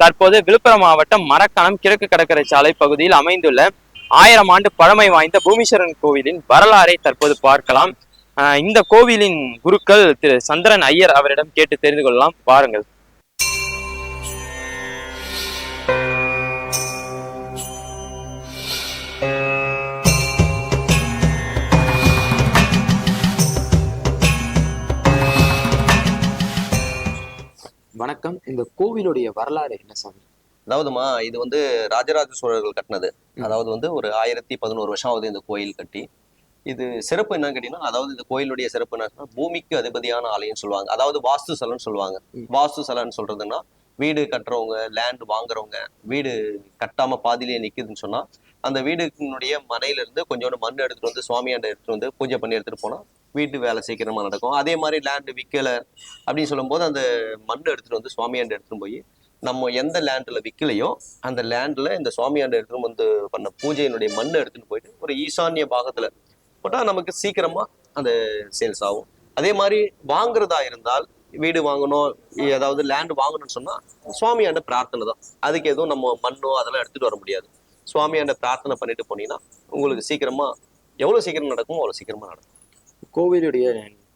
தற்போது விழுப்புரம் மாவட்டம் மரக்காணம் கிழக்கு கடற்கரை சாலை பகுதியில் அமைந்துள்ள 1000 ஆண்டு பழமை வாய்ந்த பூமீஸ்வரன் கோவிலின் வரலாறை தற்போது பார்க்கலாம். இந்த கோவிலின் குருக்கள் திரு சந்திரன் ஐயர் அவரிடம் கேட்டு தெரிந்து கொள்ளலாம். பாருங்கள். வணக்கம். இந்த கோவிலுடைய வரலாறு என்ன சாமி? அதாவதுமா இது வந்து ராஜராஜ சோழர்கள் கட்டினது. அதாவது வந்து ஒரு 1011 வருஷம் ஆகுது இந்த கோயில் கட்டி. இது சிறப்பு என்னன்னு கேட்டீங்கன்னா, அதாவது இந்த கோயிலுடைய சிறப்பு என்ன, பூமிக்கு அதிபதியான ஆலயம் சொல்லுவாங்க. அதாவது வாஸ்து சலன்னு சொல்லுவாங்க. வாஸ்து சலன்னு சொல்றதுன்னா, வீடு கட்டுறவங்க, லேண்ட் வாங்குறவங்க, வீடு கட்டாம பாதிலேயே நிக்குதுன்னு சொன்னா, அந்த வீடுனுடைய மனையில இருந்து கொஞ்சோண்டு மண் எடுத்துட்டு வந்து சுவாமியாண்ட எடுத்துட்டு வந்து பூஜை பண்ணி எடுத்துட்டு போனா வீட்டு வேலை சீக்கிரமா நடக்கும். அதே மாதிரி லேண்டு விற்கல அப்படின்னு சொல்லும் போது அந்த மண் எடுத்துட்டு வந்து சுவாமியாண்ட எடுத்துட்டு போய் நம்ம எந்த லேண்ட்ல விற்கலையோ அந்த லேண்ட்ல இந்த சுவாமியாண்ட எடுத்துட்டு வந்து பண்ண பூஜையினுடைய மண்ணை எடுத்துட்டு போயிட்டு ஒரு ஈசான்ய பாகத்துல போட்டா நமக்கு சீக்கிரமா அந்த சேல்ஸ் ஆகும். அதே மாதிரி வாங்குறதா இருந்தால் வீடு வாங்கணும், ஏதாவது லேண்ட் வாங்கணும்னு சொன்னா சுவாமியாண்ட பிரார்த்தனை தான். அதுக்கு எதுவும் நம்ம மண்ணோ அதெல்லாம் எடுத்துட்டு வர முடியாது. சுவாமியாண்ட பிரார்த்தனை பண்ணிட்டு போனீங்கன்னா உங்களுக்கு சீக்கிரமா எவ்வளவு சீக்கிரம் நடக்கும் அவ்வளவு சீக்கிரமா நடக்கும். கோவிலுடைய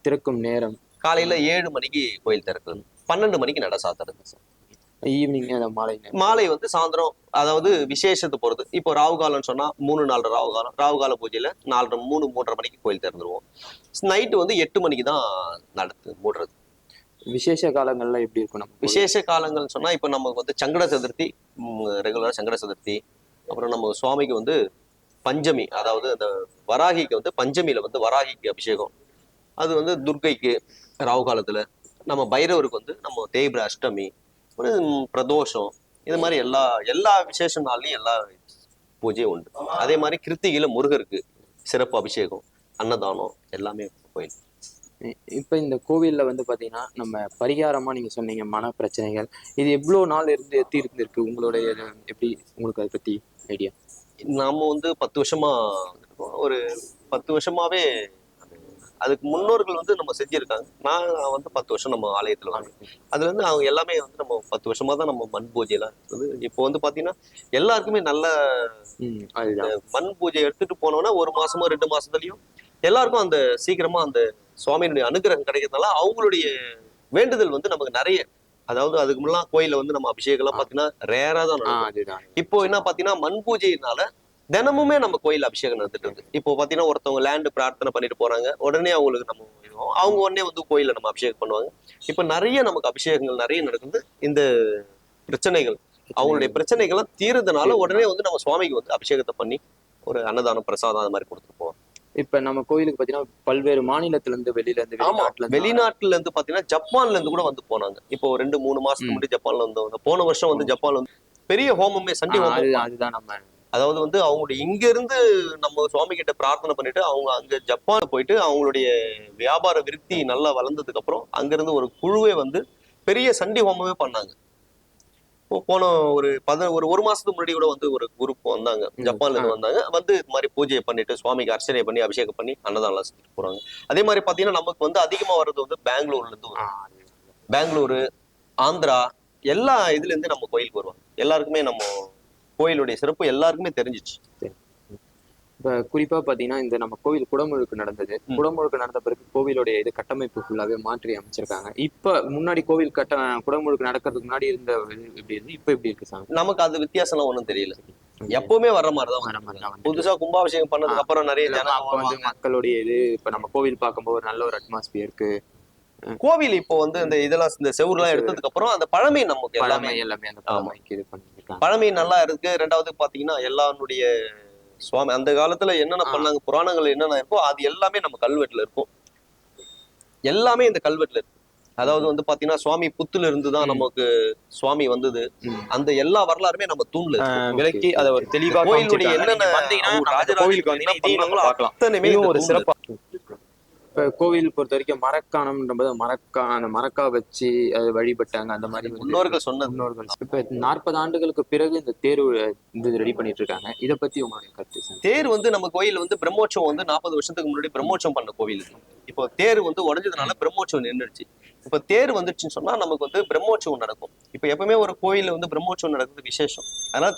திறக்கும் நேரம் காலையில 7 மணிக்கு கோயில் திறக்குது, 12 மணிக்கு நட சாத்துறது. ஈவினிங் மாலை வந்து சாயந்தரம், அதாவது விசேஷத்தை பொறுத்து. இப்போ ராவுகாலம்னு சொன்னா 3-4 ராவுகாலம், ராவுகால பூஜையில 3-3:30 மணிக்கு கோயில் திறந்துருவோம். நைட்டு வந்து 8 மணிக்கு தான் மூடுறது. விசேஷ காலங்கள்ல எப்படி இருக்கும்? விசேஷ காலங்கள்னு சொன்னா இப்ப நமக்கு வந்து சங்கட சதுர்த்தி, ரெகுலரா சங்கட சதுர்த்தி, அப்புறம் நம்ம சுவாமிக்கு வந்து பஞ்சமி, அதாவது அந்த வராகிக்கு வந்து பஞ்சமியில வந்து வராகிக்கு அபிஷேகம். அது வந்து துர்க்கைக்கு ராவு காலத்துல, நம்ம பைரவருக்கு வந்து நம்ம தேய்பிர அஷ்டமி, ஒரு பிரதோஷம், இது மாதிரி எல்லா விசேஷ நாள்லயும் எல்லா பூஜையும் உண்டு. அதே மாதிரி கிருத்திகையில முருகருக்கு சிறப்பு அபிஷேகம், அன்னதானம் எல்லாமே கோயில். இப்ப இந்த கோவில்ல வந்து பாத்தீங்கன்னா நம்ம பரிகாரமா நீங்க சொன்னீங்க மன பிரச்சனைகள், இது எவ்வளவு நாள் இருந்திருக்கு உங்களுடைய, எப்படி உங்களுக்கு அதை பத்தி ஐடியா? நாம வந்து 10 வருஷமா ஒரு 10 வருஷமாவே அதுக்கு முன்னோர்கள் வந்து நம்ம செஞ்சிருக்காங்க. நான் வந்து 10 வருஷம் நம்ம ஆலயத்துல வாங்க. அதுல இருந்து அவங்க எல்லாமே வந்து நம்ம 10 வருஷமா தான் நம்ம மண் பூஜை எல்லாம் இருக்குது. இப்போ வந்து பாத்தீங்கன்னா எல்லாருக்குமே நல்ல மண் பூஜை எடுத்துட்டு போனோம்னா 1 மாசமோ 2 மாசத்துலயும் எல்லாருக்கும் அந்த சீக்கிரமா அந்த சுவாமியினுடைய அனுகிரகம் கிடைக்கிறதுனால அவங்களுடைய வேண்டுதல் வந்து நமக்கு நிறைய. அதாவது அதுக்கு முன்னாடி கோயில வந்து நம்ம அபிஷேகம் எல்லாம் பாத்தீங்கன்னா ரேரா தான் நடக்கும். இப்போ என்ன பாத்தீங்கன்னா மண் பூஜையினால தினமுமே நம்ம கோயில் அபிஷேகம் நடந்துட்டு இருக்கு. இப்போ பாத்தீங்கன்னா ஒருத்தவங்க லேண்டு பிரார்த்தனை பண்ணிட்டு போறாங்க, உடனே அவங்களுக்கு நம்ம அவங்க உடனே வந்து கோயில நம்ம அபிஷேகம் பண்ணுவாங்க. இப்ப நிறைய நமக்கு அபிஷேகங்கள் நிறைய நடக்குது. இந்த பிரச்சனைகள், அவங்களுடைய பிரச்சனைகள்லாம் தீர்றதுனால உடனே வந்து நம்ம சுவாமிக்கு வந்து அபிஷேகத்தை பண்ணி ஒரு அன்னதானம் பிரசாதம் அது மாதிரி கொடுத்துட்டு போவோம். இப்ப நம்ம கோயிலுக்கு பாத்தீங்கன்னா பல்வேறு மாநிலத்துல இருந்து வெளிநாட்டுல இருந்து பாத்தீங்கன்னா ஜப்பான்ல இருந்து கூட வந்து போனாங்க. இப்போ 2-3 மாசத்துக்கு முன்னாடி ஜப்பான்ல வந்து போன வருஷம் வந்து ஜப்பான்ல வந்து பெரிய ஹோமமே சண்டி ஹோமம். அதுதான் நம்ம, அதாவது வந்து அவங்களுடைய இங்க இருந்து நம்ம சுவாமி கிட்ட பிரார்த்தனை பண்ணிட்டு அவங்க அங்க ஜப்பான் போயிட்டு அவங்களுடைய வியாபார விருத்தி நல்லா வளர்ந்ததுக்கு அப்புறம் அங்க இருந்து ஒரு குழுவே வந்து பெரிய சண்டி ஹோமமே பண்ணாங்க. போன ஒரு மாசத்துக்கு முன்னாடி கூட வந்து ஒரு குரூப் வந்தாங்க, ஜப்பான்ல இருந்து வந்தாங்க. வந்து இது மாதிரி பூஜையை பண்ணிட்டு சுவாமிக்கு அர்ச்சனை பண்ணி அபிஷேகம் பண்ணி அன்னதானம் செஞ்சுட்டு போறாங்க. அதே மாதிரி பாத்தீங்கன்னா நமக்கு வந்து அதிகமா வர்றது வந்து பெங்களூர்ல இருந்து பெங்களூரு, ஆந்திரா, எல்லா இதுல இருந்து நம்ம கோயிலுக்கு வருவாங்க. எல்லாருக்குமே நம்ம கோயிலுடைய சிறப்பு எல்லாருக்குமே தெரிஞ்சிச்சு. இப்ப குறிப்பா பாத்தீங்கன்னா இந்த நம்ம கோவில் குடமுழுக்கு நடந்தது. குடமுழுக்கு நடந்த பிறகு கோவிலுடைய இது கட்டமைப்பு ஃபுல்லாவே மாற்றி அமைச்சிருக்காங்க. இப்ப முன்னாடி கோவில் குடமுழுக்கு நடக்கிறதுக்கு முன்னாடி இருந்த எப்படி இருந்து இப்ப எப்படி இருக்கு சாமி? நமக்கு அது வித்தியாசம் ஒண்ணும் தெரியல. எப்பவுமே வர்ற மாதிரிதான். புதுசா கும்பாபிஷேகம் பண்ணதுக்கு அப்புறம் நிறைய ஜனம் வந்து மக்களுடைய இது இப்ப நம்ம கோவில் பார்க்கும்போது ஒரு நல்ல ஒரு அட்மாஸ்பியர் இருக்கு. கோவில் இப்போ வந்து இந்த இதெல்லாம் இந்த செவுர்லாம் எடுத்ததுக்கு அப்புறம் அந்த பழமை நமக்கு எல்லாமே அந்த பழமைக்கு இது பண்ணிருக்காங்க. பழமை நல்லா இருக்கு. ரெண்டாவது பாத்தீங்கன்னா எல்லாருடைய சுவாமி அந்த காலத்துல என்னென்ன பண்ணாங்க, புராணங்கள் என்னென்ன இருக்கோ அது எல்லாமே நம்ம கல்வெட்டுல இருக்கும். எல்லாமே இந்த கல்வெட்டுல இருக்கு. அதாவது வந்து பாத்தீங்கன்னா சுவாமி புத்துல இருந்துதான் நமக்கு சுவாமி வந்தது. அந்த எல்லா வரலாறுமே நம்ம தூண்ல விளக்கி அதை ஒரு தெளிவா கோயிலுடைய என்னென்ன கோவிலுக்கு ஒரு சிறப்பா. இப்ப இப்ப கோவில் பொறுத்த வரைக்கும் மரக்காணம்ன்றது அந்த மரக்கா வச்சு அது வழிபட்டாங்க அந்த மாதிரி முன்னோர்கள் சொன்னது. முன்னோர்கள் இப்ப 40 ஆண்டுகளுக்கு பிறகு இந்த தேர் இது ரெடி பண்ணிட்டு இருக்காங்க. இதை பத்தி உங்களுடைய கருத்து சார்? தேர் வந்து நம்ம கோயில் வந்து பிரம்மோற்சவம் வந்து 40 வருஷத்துக்கு முன்னாடி பிரம்மோற்சவம் பண்ண கோவில் இது. இப்போ தேர் வந்து உடஞ்சதுனால பிரம்மோற்சவம் நின்றுச்சு. இப்ப தேர் வந்துருச்சுன்னு சொன்னா நமக்கு வந்து பிரம்மோற்சவம் நடக்கும். இப்ப எப்பவுமே ஒரு கோயில்ல வந்து பிரம்மோற்சவம் நடக்கிறது விசேஷம். அதனால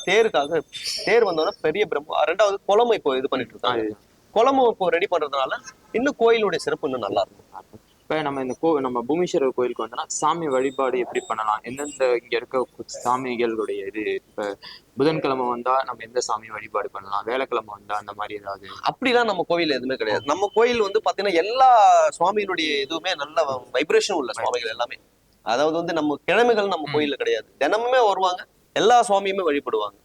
தேர் வந்தோன்னா பெரிய ரெண்டாவது குளம் இப்போ இது பண்ணிட்டு இருக்காங்க. குளமும் இப்போ ரெடி பண்றதுனால இன்னும் கோயிலுடைய சிறப்பு இன்னும் நல்லா இருக்கும். இப்ப நம்ம நம்ம பூமீஸ்வரர் கோயிலுக்கு வந்தோம்னா சாமி வழிபாடு எப்படி பண்ணலாம், எந்தெந்த இங்க இருக்க சாமிகளுடைய இது இப்ப புதன்கிழமை வந்தா நம்ம எந்த சாமி வழிபாடு பண்ணலாம், வேலைக்கிழமை வந்தா அந்த மாதிரி ஏதாவது? அப்படிலாம் நம்ம கோயில் எதுவுமே கிடையாது. நம்ம கோயில் வந்து பாத்தீங்கன்னா எல்லா சுவாமியினுடைய இதுவுமே நல்ல வைப்ரேஷன் உள்ள சுவாமிகள் எல்லாமே. அதாவது வந்து நம்ம கிழமைகள் நம்ம கோயில்ல கிடையாது, தினமுமே வருவாங்க, எல்லா சுவாமியுமே வழிபடுவாங்க.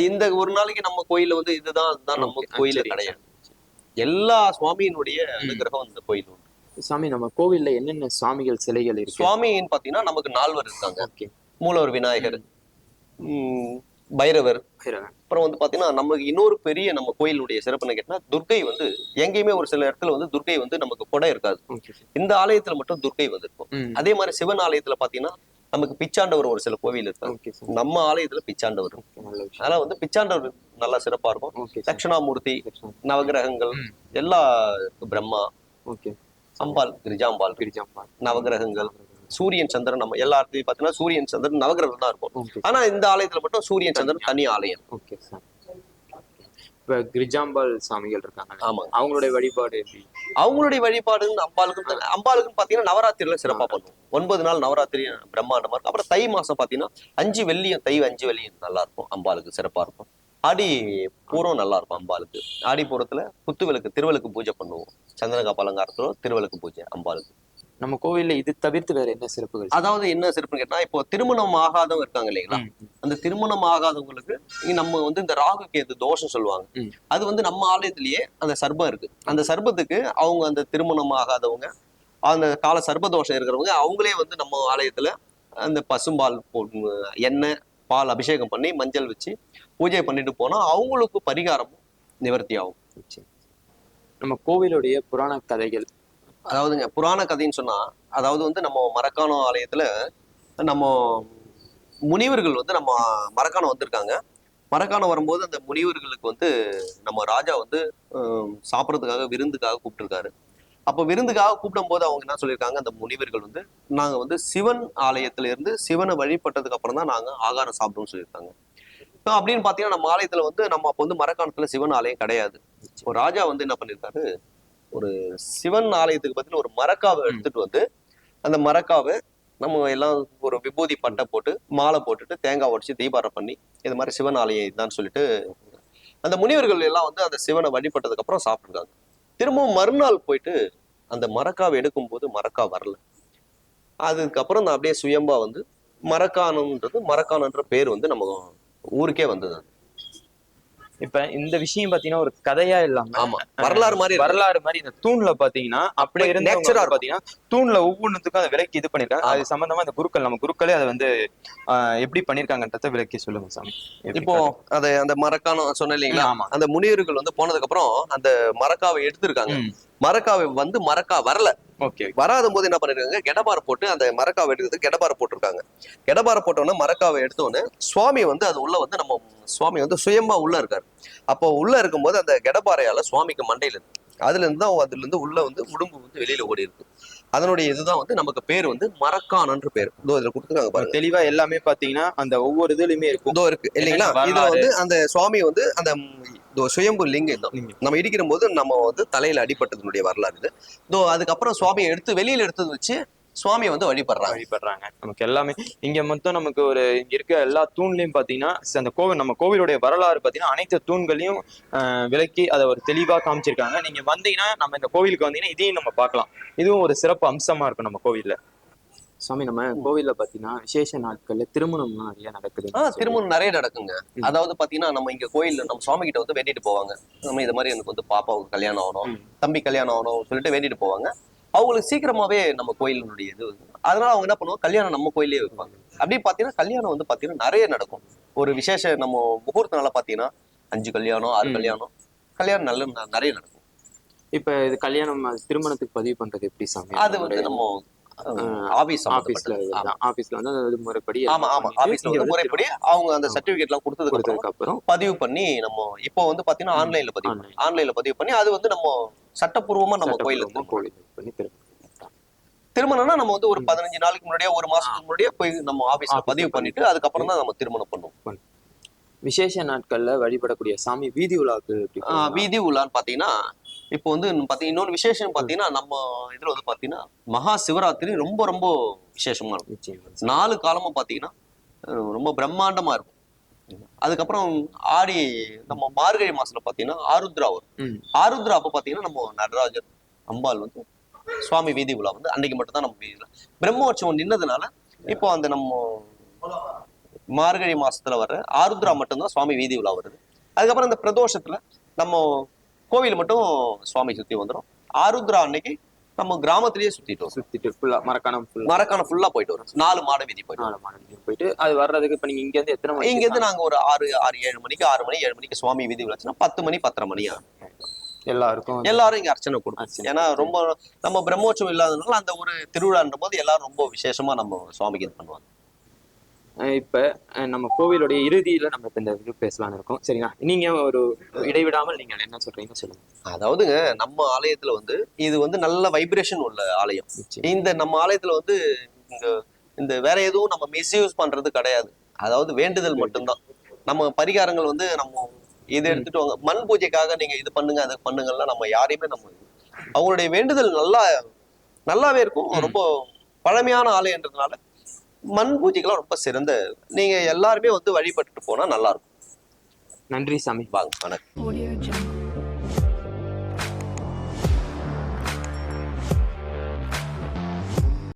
இந்த ஒரு நாளைக்கு நம்ம கோயில்ல வந்து இதுதான் நம்ம கோயில கிடையாது. எல்லா சுவாமியினுடைய அனுகிரகம் இந்த கோயில் உண்டு. சாமி நம்ம கோவில்ல என்னென்ன சுவாமிகள் சிலைகள் இருக்கு? சுவாமின்னு பாத்தீங்கன்னா நமக்கு 4 இருக்காங்க. மூலவர் விநாயகர், பைரவர். அப்புறம் வந்து பாத்தீங்கன்னா நமக்கு இன்னொரு பெரிய நம்ம கோயிலுடைய சிறப்புன்னு கேட்டா துர்க்கை வந்து எங்கேயுமே ஒரு சில இடத்துல வந்து துர்க்கை வந்து நமக்கு கொடை இருக்காது. இந்த ஆலயத்துல மட்டும் துர்க்கை வந்திருக்கும். அதே மாதிரி சிவன் ஆலயத்துல பாத்தீங்கன்னா நமக்கு பிச்சாண்டவர் ஒரு சில கோவில் இருக்கு. நம்ம ஆலயத்துல பிச்சாண்டவர். அதனால வந்து பிச்சாண்டவர் நல்லா சிறப்பா இருக்கும். தட்சிணாமூர்த்தி, நவகிரகங்கள் எல்லா பிரம்மா, அம்பாள், கிரிஜாம்பாள், நவகிரகங்கள், சூரியன் சந்திரன். நம்ம எல்லா இடத்துலயும் பாத்தீங்கன்னா சூரியன் சந்திரன் நவகிரகம் தான் இருக்கும். ஆனா இந்த ஆலயத்துல மட்டும் சூரியன் சந்திரன் தனி ஆலயம். இப்ப கிரிஜாம்பாள் சாமிகள் இருக்காங்க. ஆமா, அவங்களுடைய வழிபாடு எப்படி? அவங்களுடைய வழிபாடு அம்பாளுக்குன்னு பாத்தீங்கன்னா நவராத்திரில சிறப்பா பண்ணுவோம். 9 நாள் நவராத்திரி பிரம்மாண்டமா இருக்கும். அப்புறம் தை மாசம் பாத்தீங்கன்னா 5 வெள்ளியும் தை 5 வெள்ளியும் நல்லா இருக்கும். அம்பாளுக்கு சிறப்பா இருக்கும். ஆடி பூரம் நல்லா இருக்கும் அம்பாளுக்கு. ஆடி பூரத்துல திருவிளக்கு பூஜை பண்ணுவோம். சந்திரகாப்பு அலங்காரத்துல திருவிளக்கு பூஜை அம்பாளுக்கு. நம்ம கோவில்ல இது தவிர்த்து வேற என்ன சிறப்புகள்? அதாவது என்ன சிறப்புன்னு கேட்டா, இப்போ திருமணம் ஆகாதவங்க இருக்காங்க இல்லைங்களா, அந்த திருமணம் ஆகாதவங்களுக்கு நம்ம வந்து இந்த ராகு கேது தோஷம் சொல்லுவாங்க. அது வந்து நம்ம ஆலயத்திலேயே அந்த சர்பம் இருக்கு. அந்த சர்பத்துக்கு அவங்க அந்த திருமணம் ஆகாதவங்க, அந்த கால சர்ப தோஷம் இருக்கிறவங்க அவங்களே வந்து நம்ம ஆலயத்துல அந்த பசும்பால் எண்ணெய் பால் அபிஷேகம் பண்ணி மஞ்சள் வச்சு பூஜை பண்ணிட்டு போனா அவங்களுக்கு பரிகாரமும் நிவர்த்தி ஆகும். நம்ம கோவிலுடைய புராண கதைகள், அதாவதுங்க புராண கதைன்னு சொன்னா, அதாவது வந்து நம்ம மரக்காணம் ஆலயத்துல நம்ம முனிவர்கள் வந்து நம்ம மரக்காணம் வந்திருக்காங்க. மரக்காணம் வரும்போது அந்த முனிவர்களுக்கு வந்து நம்ம ராஜா வந்து சாப்பிட்றதுக்காக விருந்துக்காக கூப்பிட்டுருக்காரு. அப்போ விருந்துக்காக கூப்பிடும் போது அவங்க என்ன சொல்லியிருக்காங்க, அந்த முனிவர்கள் வந்து நாங்க வந்து சிவன் ஆலயத்துல இருந்து சிவனை வழிபட்டதுக்கு அப்புறம் தான் நாங்க ஆகாரம் சாப்பிடுவோம்னு சொல்லியிருக்காங்க. அப்படின்னு பாத்தீங்கன்னா நம்ம ஆலயத்துல வந்து நம்ம அப்போ வந்து மரக்காணத்துல சிவன் ஆலயம் கிடையாது. ஒரு ராஜா வந்து என்ன பண்ணிருக்காரு, ஒரு சிவன் ஆலயத்துக்கு பத்தின ஒரு மரக்காவை எடுத்துட்டு வந்து அந்த மரக்காவை நம்ம எல்லாம் ஒரு விபூதி பட்டை போட்டு மாலை போட்டுட்டு தேங்காய் உடைச்சு தீபாரம் பண்ணி இது மாதிரி சிவன் ஆலயம் இதுதான் சொல்லிட்டு அந்த முனிவர்கள் எல்லாம் வந்து அந்த சிவனை வழிபட்டதுக்கு அப்புறம் சாப்பிட்டுருக்காங்க. திரும்பவும் மறுநாள் போயிட்டு அந்த மரக்காவை எடுக்கும் போது மரக்கா வரல. அதுக்கப்புறம் நான் அப்படியே சுயம்பா வந்து மரக்கானன்ற பேர் வந்து நம்ம ஊருக்கே வந்தது. இப்ப இந்த விஷயம் பாத்தீங்கன்னா ஒரு கதையா இல்லாம, ஆமா, வரலாறு மாதிரி இந்த தூண்ல பாத்தீங்கன்னா அப்படியே இருந்து பாத்தீங்கன்னா தூண்ல ஒவ்வொன்றுத்துக்கும் அதை விலைக்கு இது பண்ணிருக்காங்க. அது சம்பந்தமா அந்த நம்ம குருக்களே அதை வந்து எப்படி பண்ணிருக்காங்கன்றத விலைக்கு சொல்லுங்க சாமி. இப்போ அந்த மரக்கானம் சொன்ன இல்லைங்களா, அந்த முனிவர்கள் வந்து போனதுக்கு அப்புறம் அந்த மரக்காவை எடுத்திருக்காங்க. மரக்காவை வந்து மரக்கா வரல. வராத போது என்ன பண்ணிருக்காங்க, கெடபார போட்டு அந்த மரக்காவை எடுக்கிறதுக்கு கெடபார போட்டிருக்காங்க. கெடபார போட்டோன்னே மரக்காவை எடுத்தோன்னே சுவாமி வந்து அது உள்ள வந்து நம்ம சுவாமி வந்து சுயம்பா உள்ள இருக்காரு. அப்போ உள்ள இருக்கும்போது அந்த கெடபாறையால சுவாமிக்கு மண்டையில இருக்கு. அதுல இருந்து உள்ள வந்து உடும்பு வந்து வெளியில ஓடி இருக்கு. அதனுடைய இதுதான் வந்து நமக்கு பேர் வந்து மரக்கானன்ற பேர். இதுல கொடுத்துருக்காங்க பாருங்க, தெளிவா எல்லாமே பாத்தீங்கன்னா அந்த ஒவ்வொரு இதுலயுமே இருக்கு இல்லைங்களா. இதுல வந்து அந்த சுவாமி வந்து அந்த சுயம்பு லிங்கம் தான். நம்ம இடிக்கிற போது நம்ம வந்து தலையில அடிபட்டதனுடைய வரலாறு இது. அதுக்கப்புறம் சுவாமியை எடுத்து வெளியில எடுத்தது வச்சு சுவாமியை வந்து வழிபடுறாங்க. நமக்கு எல்லாமே இங்க மொத்தம் நமக்கு இங்க இருக்க எல்லா தூண்லயும் பாத்தீங்கன்னா அந்த நம்ம கோவிலுடைய வரலாறு பாத்தீங்கன்னா அனைத்து தூண்களையும் விளக்கி அதை ஒரு தெளிவா காமிச்சிருக்காங்க. நீங்க வந்தீங்கன்னா நம்ம இந்த கோவிலுக்கு வந்தீங்கன்னா இதையும் நம்ம பார்க்கலாம். இதுவும் ஒரு சிறப்பு அம்சமா இருக்கும் நம்ம கோவில்ல. சாமி, நம்ம கோவில்ல பாத்தீங்கன்னா விசேஷ நாட்கள்ல திருமணம்லாம் நிறைய நடக்குது. திருமணம் நிறைய நடக்குங்க. அதாவது பாத்தீங்கன்னா நம்ம இங்க கோயில்ல நம்ம சுவாமி கிட்ட வந்து வேண்டிட்டு போவாங்க. நம்ம இது மாதிரி எனக்கு வந்து பாப்பாவுக்கு கல்யாணம் ஆகணும், தம்பி கல்யாணம் ஆகணும் சொல்லிட்டு வேண்டிட்டு போவாங்க. அவங்களுக்கு சீக்கிரமாவே நம்ம கோயிலுடைய இது, அதனால அவங்க என்ன பண்ணுவாங்க, கல்யாணம் நம்ம கோயிலே வைப்பாங்க. அப்படி பாத்தீங்கன்னா கல்யாணம் வந்து பாத்தீங்கன்னா நிறைய நடக்கும். ஒரு விசேஷ நம்ம முகூர்த்த நாள பாத்தீங்கன்னா 5 கல்யாணம் 6 கல்யாணம் நிறைய நடக்கும். இப்ப இது கல்யாணம் திருமணத்துக்கு பதிவு பண்றது எப்படி சாமி? அது வந்து நம்ம ஆபீஸ்ல வந்து அது முறைப்படி ஆமா ஆபீஸ்ல வந்து முறைப்படி அவங்க அந்த சர்டிபிகேட் எல்லாம் கொடுத்ததுக்கு அப்புறம் பதிவு பண்ணி நம்ம இப்போ வந்து பாத்தீங்கன்னா ஆன்லைன்ல பதிவு பண்ணி அது வந்து நம்ம சட்டப்பூர்வமா நம்ம கோயிலுக்கு திருமணம்னா நம்ம வந்து ஒரு 15 நாளுக்கு முன்னாடியே ஒரு மாசத்துக்கு முன்னாடியே போய் நம்ம ஆபீஸ்ல பதிவு பண்ணிட்டு அதுக்கப்புறம் தான் நம்ம திருமணம் பண்ணுவோம். விசேஷ நாட்கள்ல வழிபடக்கூடிய சாமி வீதி உலாக்கு வீதி உலான்னு பாத்தீங்கன்னா இப்போ வந்து இன்னொரு விசேஷம் பாத்தீங்கன்னா நம்ம இதுல வந்து பாத்தீங்கன்னா மகா சிவராத்திரி ரொம்ப ரொம்ப விசேஷமா இருக்கும். 4 காலமும் பாத்தீங்கன்னா ரொம்ப பிரம்மாண்டமா இருக்கும். அதுக்கப்புறம் நம்ம மார்கழி மாசத்துல பாத்தீங்கன்னா ஆருத்ரா வரும். ஆருத்ரா அப்ப பாத்தீங்கன்னா நம்ம நடராஜர் அம்பாள் வந்து சுவாமி வீதி உலா வந்து அன்னைக்கு மட்டும் தான் நம்ம வீதியில பிரம்மோற்சவம் நின்னதுனால இப்போ அந்த நம்ம மார்கழி மாசத்துல வர்ற ஆருத்ரா மட்டும்தான் சுவாமி வீதி உலா வருது. அதுக்கப்புறம் இந்த பிரதோஷத்துல நம்ம கோவில் மட்டும் சுவாமி சுத்தி வந்துடும். ஆருத்ரா அன்னைக்கு நம்ம கிராமத்திலேயே சுத்திட்டு ஃபுல்லா மரக்காணம் ஃபுல்லா போயிட்டு வரும். 4 மாட வீதி போயிட்டு அது வர்றதுக்கு இப்ப நீங்க இங்க இருந்து எத்தனை மணி? இங்க இருந்து நாங்க ஒரு 6 மணிக்கு 7 மணிக்கு சுவாமி வீதி விளாச்சுன்னா 10 மணி 10:30 மணி எல்லாரும் இங்க அர்ச்சனை கொடுக்கும். ஏன்னா ரொம்ப நம்ம பிரம்மோற்சவம் இல்லாததுனால அந்த ஒரு திருவிழான்ற போது எல்லாரும் ரொம்ப விசேஷமா நம்ம சுவாமிக்கு இது பண்ணுவாங்க. இப்ப நம்ம கோவிலுடைய இறுதியில நம்ம இப்ப இந்த இது பேசலாம்னு இருக்கோம். சரிங்களா? நீங்க ஒரு இடைவிடாமல் நீங்க என்ன சொல்றீங்க சொல்லுங்க. அதாவதுங்க நம்ம ஆலயத்துல வந்து இது வந்து நல்ல வைப்ரேஷன் உள்ள ஆலயம். இந்த நம்ம ஆலயத்துல வந்து இந்த வேற எதுவும் நம்ம மிஸ்யூஸ் பண்றது கிடையாது. அதாவது வேண்டுதல் மட்டும்தான். நம்ம பரிகாரங்கள் வந்து நம்ம இதை எடுத்துட்டு வாங்க மண் பூஜைக்காக நீங்க இது பண்ணுங்க அதை பண்ணுங்கலாம் நம்ம யாரையுமே நம்ம அவங்களுடைய வேண்டுதல் நல்லாவே இருக்கும். ரொம்ப பழமையான ஆலயன்றதுனால மண் பூஜைக்கெல்லாம் ரொம்ப சிறந்த நீங்க எல்லாருமே வந்து வழிபட்டுட்டு போனா நல்லா இருக்கும். நன்றி சாமி. வாங்க. வணக்கம்.